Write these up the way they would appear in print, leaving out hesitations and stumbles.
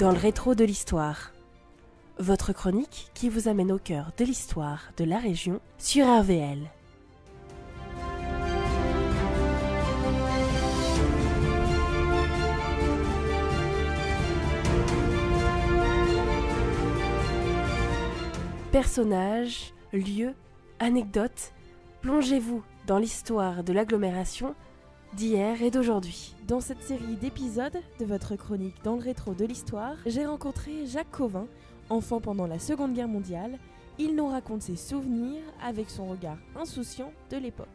dans le rétro de l'histoire. Votre chronique qui vous amène au cœur de l'histoire de la région sur RVL. Personnages, lieux, anecdotes, plongez-vous dans l'histoire de l'agglomération d'hier et d'aujourd'hui. Dans cette série d'épisodes de votre chronique dans le rétro de l'histoire, j'ai rencontré Jacques Cauvin, enfant pendant la Seconde Guerre mondiale. Il nous raconte ses souvenirs avec son regard insouciant de l'époque.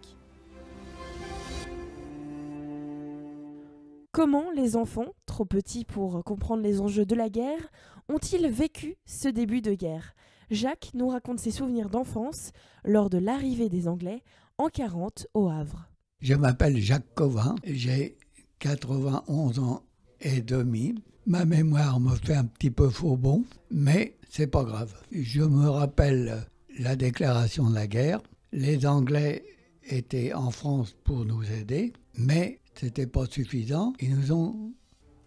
Comment les enfants, trop petits pour comprendre les enjeux de la guerre, ont-ils vécu ce début de guerre ? Jacques nous raconte ses souvenirs d'enfance lors de l'arrivée des Anglais en 1940 au Havre. Je m'appelle Jacques Cauvin, j'ai 91 ans et demi. Ma mémoire me fait un petit peu faux bon, mais c'est pas grave. Je me rappelle la déclaration de la guerre. Les Anglais étaient en France pour nous aider, mais c'était pas suffisant. Ils nous ont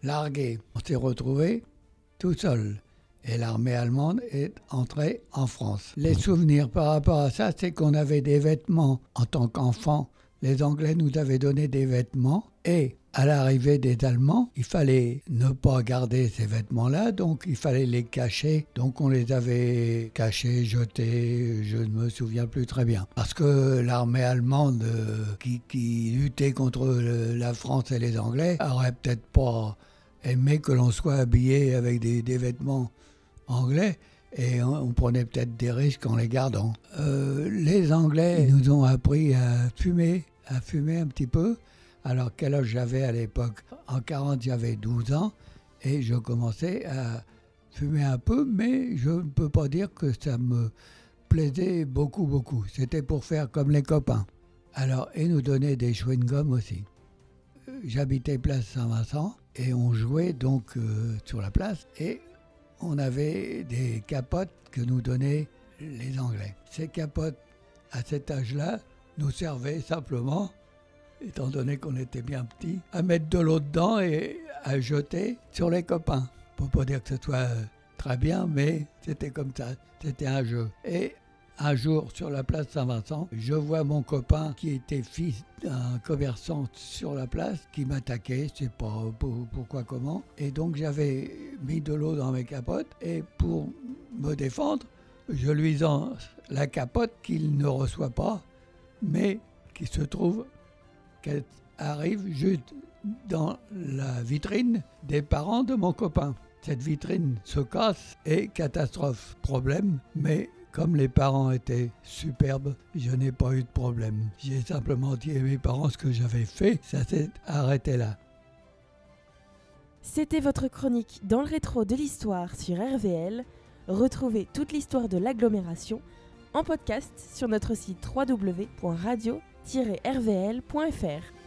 largués. On s'est retrouvés tout seuls. Et l'armée allemande est entrée en France. Les souvenirs par rapport à ça, c'est qu'on avait des vêtements en tant qu'enfants. Les Anglais nous avaient donné des vêtements et à l'arrivée des Allemands, il fallait ne pas garder ces vêtements-là, donc il fallait les cacher. Donc on les avait cachés, jetés, je ne me souviens plus très bien. Parce que l'armée allemande qui luttait contre la France et les Anglais aurait peut-être pas aimé que l'on soit habillé avec des vêtements anglais, et on prenait peut-être des risques en les gardant. Les Anglais nous ont appris à fumer un petit peu. Alors quel âge j'avais à l'époque ? En 1940, j'avais 12 ans et je commençais à fumer un peu, mais je ne peux pas dire que ça me plaisait beaucoup. C'était pour faire comme les copains. Alors, ils nous donnaient des chewing-gums aussi. J'habitais place Saint-Vincent et on jouait donc sur la place et on avait des capotes que nous donnaient les Anglais. Ces capotes, à cet âge-là, nous servaient simplement, étant donné qu'on était bien petits, à mettre de l'eau dedans et à jeter sur les copains. On ne peut pas dire que ce soit très bien, mais c'était comme ça, c'était un jeu. Et un jour, sur la place Saint-Vincent, je vois mon copain qui était fils d'un commerçant sur la place qui m'attaquait, je ne sais pas pourquoi, comment. Et donc j'avais mis de l'eau dans mes capotes et pour me défendre, je lui lance la capote qu'il ne reçoit pas, mais qui se trouve qu'elle arrive juste dans la vitrine des parents de mon copain. Cette vitrine se casse et catastrophe. Problème, mais comme les parents étaient superbes, je n'ai pas eu de problème. J'ai simplement dit à mes parents ce que j'avais fait, ça s'est arrêté là. C'était votre chronique dans le rétro de l'histoire sur RVL. Retrouvez toute l'histoire de l'agglomération en podcast sur notre site www.radio-rvl.fr.